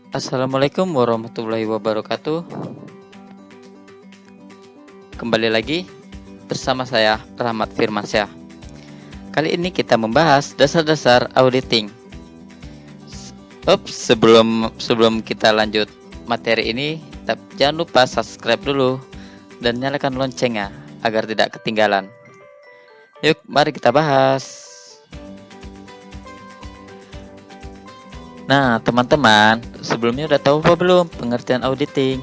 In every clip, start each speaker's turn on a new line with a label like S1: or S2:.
S1: Assalamualaikum warahmatullahi wabarakatuh. Kembali lagi bersama saya Rahmat Firmansyah. Kali ini kita membahas dasar-dasar auditing. Sebelum kita lanjut materi ini, jangan lupa subscribe dulu dan nyalakan loncengnya agar tidak ketinggalan. Yuk, mari kita bahas. Nah, teman-teman, sebelumnya udah tahu apa belum pengertian auditing?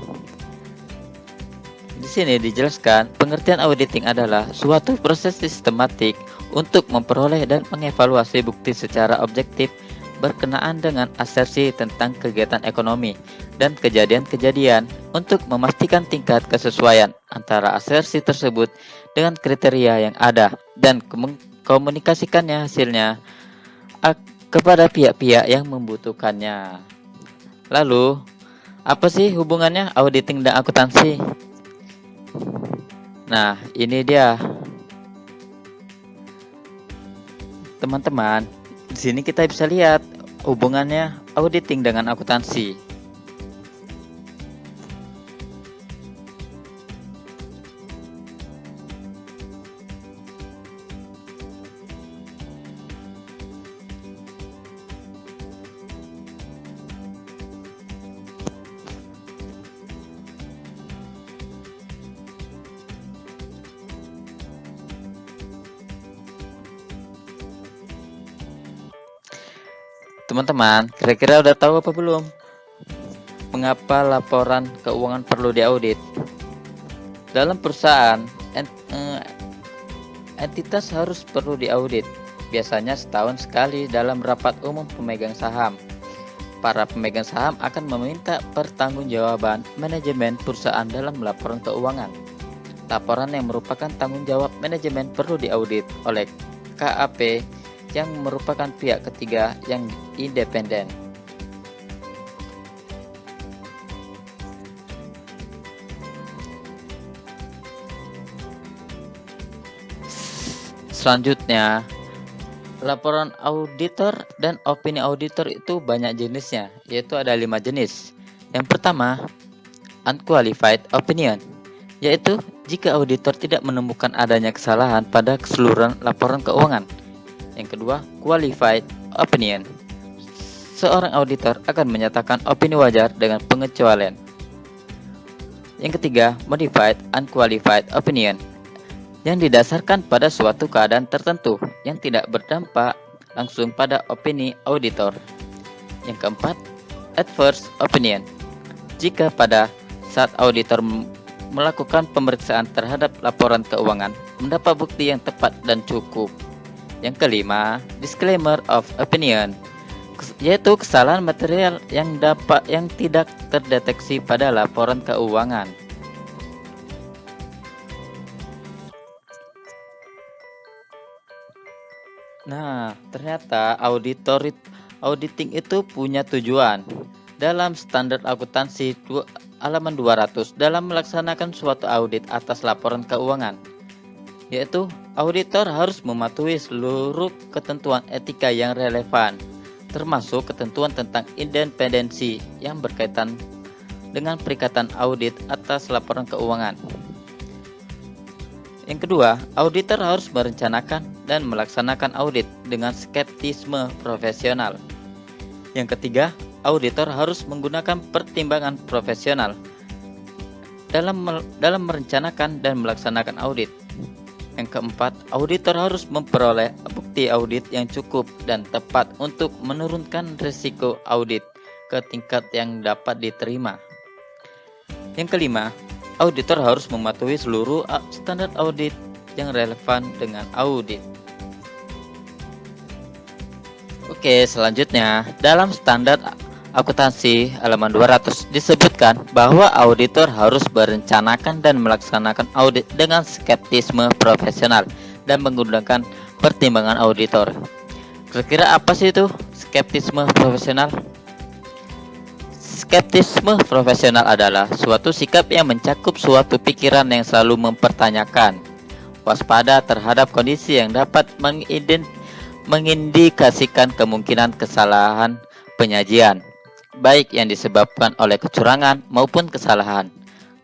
S1: Di sini dijelaskan, pengertian auditing adalah suatu proses sistematik untuk memperoleh dan mengevaluasi bukti secara objektif berkenaan dengan asersi tentang kegiatan ekonomi dan kejadian-kejadian untuk memastikan tingkat kesesuaian antara asersi tersebut dengan kriteria yang ada dan komunikasikannya hasilnya kepada pihak-pihak yang membutuhkannya. Lalu, apa sih hubungannya auditing dan akuntansi? Nah, ini dia. Teman-teman, di sini kita bisa lihat hubungannya auditing dengan akuntansi. Teman-teman, kira-kira udah tahu apa belum? Mengapa laporan keuangan perlu diaudit? Dalam perusahaan, entitas harus perlu diaudit. Biasanya setahun sekali dalam rapat umum pemegang saham. Para pemegang saham akan meminta pertanggungjawaban manajemen perusahaan dalam laporan keuangan. Laporan yang merupakan tanggung jawab manajemen perlu diaudit oleh KAP yang merupakan pihak ketiga yang independen. Selanjutnya, laporan auditor dan opini auditor itu banyak jenisnya, yaitu ada 5 jenis. Yang pertama, unqualified opinion, yaitu jika auditor tidak menemukan adanya kesalahan pada keseluruhan laporan keuangan. Yang kedua, qualified opinion. Seorang auditor akan menyatakan opini wajar dengan pengecualian. Yang ketiga, modified unqualified opinion, yang didasarkan pada suatu keadaan tertentu yang tidak berdampak langsung pada opini auditor. Yang keempat, adverse opinion. Jika pada saat auditor melakukan pemeriksaan terhadap laporan keuangan mendapat bukti yang tepat dan cukup. Yang kelima, disclaimer of opinion, yaitu kesalahan material yang tidak terdeteksi pada laporan keuangan. Nah, ternyata auditing itu punya tujuan. Dalam standar akuntansi halaman 200 dalam melaksanakan suatu audit atas laporan keuangan, yaitu auditor harus mematuhi seluruh ketentuan etika yang relevan, termasuk ketentuan tentang independensi yang berkaitan dengan perikatan audit atas laporan keuangan. Yang kedua, auditor harus merencanakan dan melaksanakan audit dengan skeptisme profesional. Yang ketiga, auditor harus menggunakan pertimbangan profesional dalam merencanakan dan melaksanakan audit. Yang keempat, auditor harus memperoleh bukti audit yang cukup dan tepat untuk menurunkan risiko audit ke tingkat yang dapat diterima. Yang kelima, auditor harus mematuhi seluruh standar audit yang relevan dengan audit. Oke, selanjutnya dalam standar akuntansi halaman 200 disebutkan bahwa auditor harus merencanakan dan melaksanakan audit dengan skeptisme profesional dan menggunakan pertimbangan auditor. Kira-kira apa sih itu skeptisme profesional? Skeptisme profesional adalah suatu sikap yang mencakup suatu pikiran yang selalu mempertanyakan, waspada terhadap kondisi yang dapat mengindikasikan kemungkinan kesalahan penyajian, baik yang disebabkan oleh kecurangan maupun kesalahan,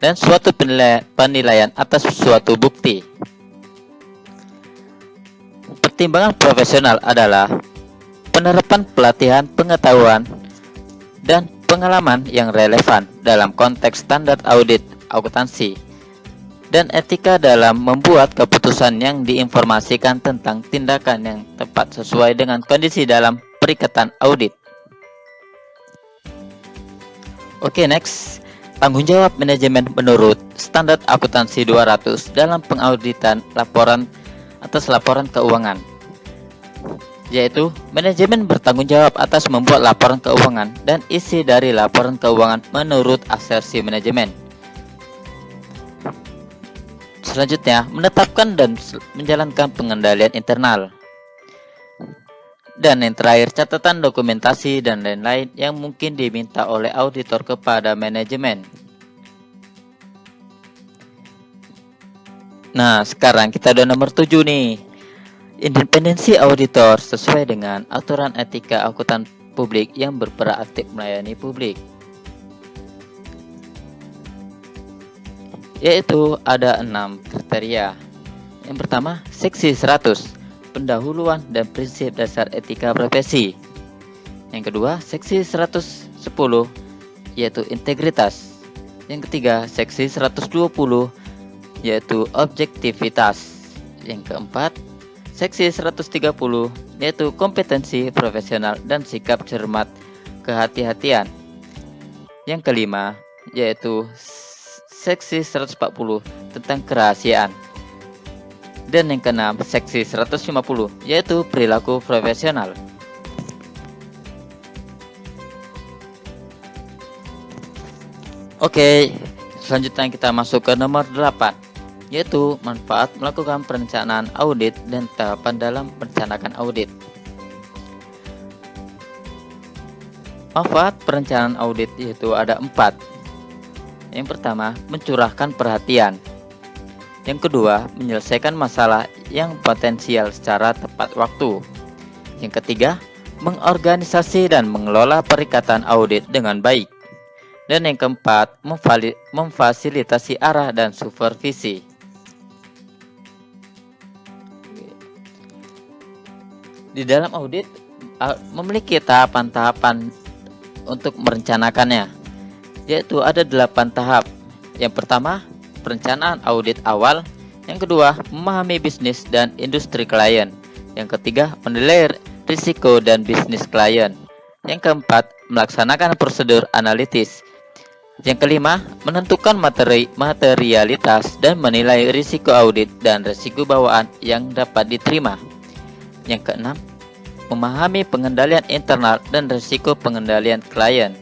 S1: dan suatu penilaian atas suatu bukti. Pertimbangan profesional adalah penerapan pelatihan pengetahuan dan pengalaman yang relevan dalam konteks standar audit akuntansi dan etika dalam membuat keputusan yang diinformasikan tentang tindakan yang tepat sesuai dengan kondisi dalam perikatan audit. Oke, next. Tanggung jawab manajemen menurut standar akuntansi 200 dalam pengauditan laporan atas laporan keuangan, yaitu manajemen bertanggung jawab atas membuat laporan keuangan dan isi dari laporan keuangan menurut asersi manajemen. Selanjutnya, menetapkan dan menjalankan pengendalian internal. Dan yang terakhir, catatan dokumentasi dan lain-lain yang mungkin diminta oleh auditor kepada manajemen. Nah, sekarang kita udah nomor 7 nih. Independensi auditor sesuai dengan aturan etika akuntan publik yang berperan aktif melayani publik. Yaitu ada 6 kriteria. Yang pertama, seksi 100, pendahuluan dan prinsip dasar etika profesi. Yang kedua, seksi 110, yaitu integritas. Yang ketiga, seksi 120, yaitu objektivitas. Yang keempat, seksi 130, yaitu kompetensi profesional dan sikap cermat kehati-hatian. Yang kelima, yaitu seksi 140 tentang kerahasiaan. Dan yang keenam, seksi 150, yaitu perilaku profesional. Oke, selanjutnya kita masuk ke nomor 8, yaitu manfaat melakukan perencanaan audit dan tahapan dalam merencanakan audit. Manfaat perencanaan audit yaitu ada 4. Yang pertama, mencurahkan perhatian. Yang kedua, menyelesaikan masalah yang potensial secara tepat waktu. Yang ketiga, mengorganisasi dan mengelola perikatan audit dengan baik. Dan yang keempat, memfasilitasi arah dan supervisi. Di dalam audit memiliki tahapan-tahapan untuk merencanakannya, yaitu ada 8 tahap. Yang pertama, perencanaan audit awal. Yang kedua, memahami bisnis dan industri klien. Yang ketiga, menilai risiko dan bisnis klien. Yang keempat, melaksanakan prosedur analitis. Yang kelima, menentukan materialitas dan menilai risiko audit dan risiko bawaan yang dapat diterima. Yang keenam, memahami pengendalian internal dan risiko pengendalian klien.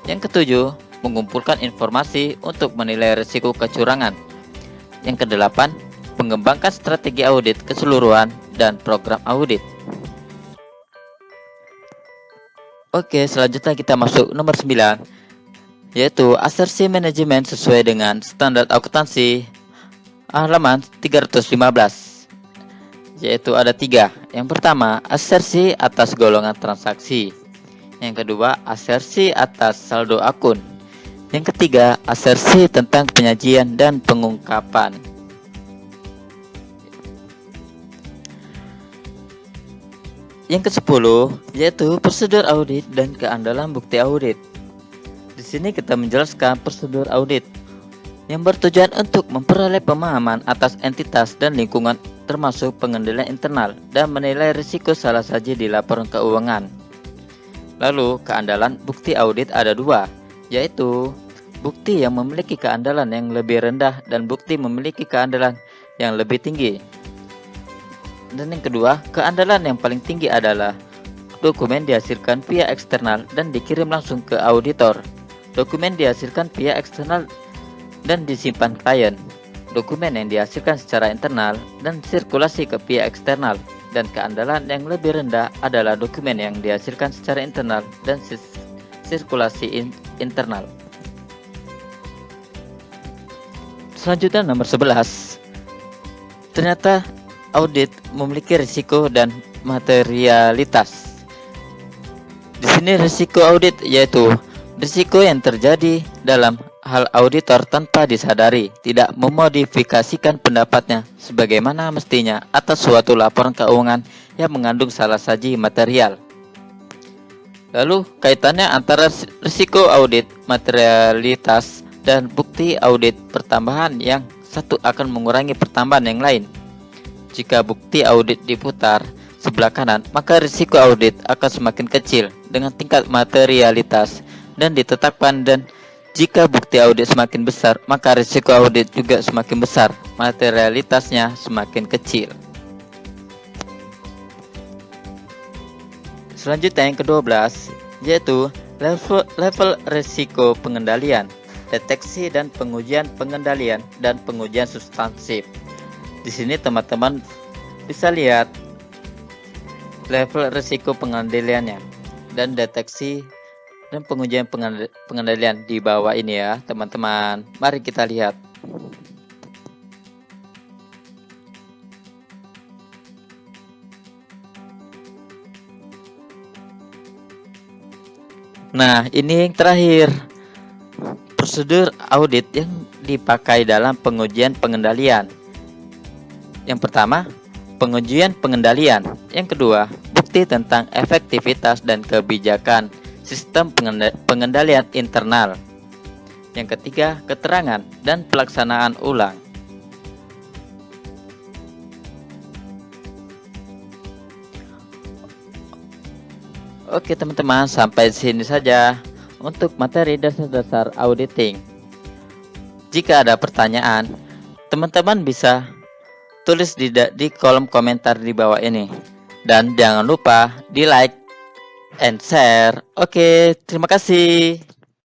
S1: Yang ketujuh, mengumpulkan informasi untuk menilai risiko kecurangan. Yang kedelapan, mengembangkan strategi audit keseluruhan dan program audit. Oke, selanjutnya kita masuk nomor 9, yaitu asersi manajemen sesuai dengan standar akuntansi halaman 315. Yaitu ada 3. Yang pertama, asersi atas golongan transaksi. Yang kedua, asersi atas saldo akun. Yang ketiga, asersi tentang penyajian dan pengungkapan. Yang ke-10, yaitu prosedur audit dan keandalan bukti audit. Di sini kita menjelaskan prosedur audit yang bertujuan untuk memperoleh pemahaman atas entitas dan lingkungan termasuk pengendalian internal dan menilai risiko salah saji di laporan keuangan. Lalu, keandalan bukti audit ada 2, yaitu bukti yang memiliki keandalan yang lebih rendah dan bukti memiliki keandalan yang lebih tinggi. Dan yang kedua, keandalan yang paling tinggi adalah dokumen dihasilkan via eksternal dan dikirim langsung ke auditor. Dokumen dihasilkan via eksternal dan disimpan klien. Dokumen yang dihasilkan secara internal dan sirkulasi ke pihak eksternal. Dan keandalan yang lebih rendah adalah dokumen yang dihasilkan secara internal dan sirkulasi internal. Selanjutnya nomor 11. Ternyata audit memiliki risiko dan materialitas. Di sini risiko audit yaitu Risiko yang terjadi dalam hal auditor tanpa disadari tidak memodifikasikan pendapatnya sebagaimana mestinya atas suatu laporan keuangan yang mengandung salah saji material. Lalu kaitannya antara risiko audit materialitas dan bukti audit pertambahan, yang satu akan mengurangi pertambahan yang lain. Jika bukti audit diputar sebelah kanan, maka risiko audit akan semakin kecil dengan tingkat materialitas dan ditetapkan, dan jika bukti audit semakin besar, maka risiko audit juga semakin besar, materialitasnya semakin kecil. Selanjutnya yang ke-12 yaitu level risiko pengendalian, deteksi dan pengujian pengendalian dan pengujian substansif. Di sini teman-teman bisa lihat level risiko pengendaliannya dan deteksi dan pengujian pengendalian di bawah ini ya, teman-teman. Mari kita lihat. Nah, ini yang terakhir, prosedur audit yang dipakai dalam pengujian pengendalian. Yang pertama, pengujian pengendalian. Yang kedua, bukti tentang efektivitas dan kebijakan sistem pengendalian internal. Yang ketiga, keterangan dan pelaksanaan ulang. Oke teman-teman, sampai sini saja untuk materi dasar-dasar auditing. Jika ada pertanyaan, teman-teman bisa tulis di kolom komentar di bawah ini. Dan jangan lupa di like and share. Oke, terima kasih.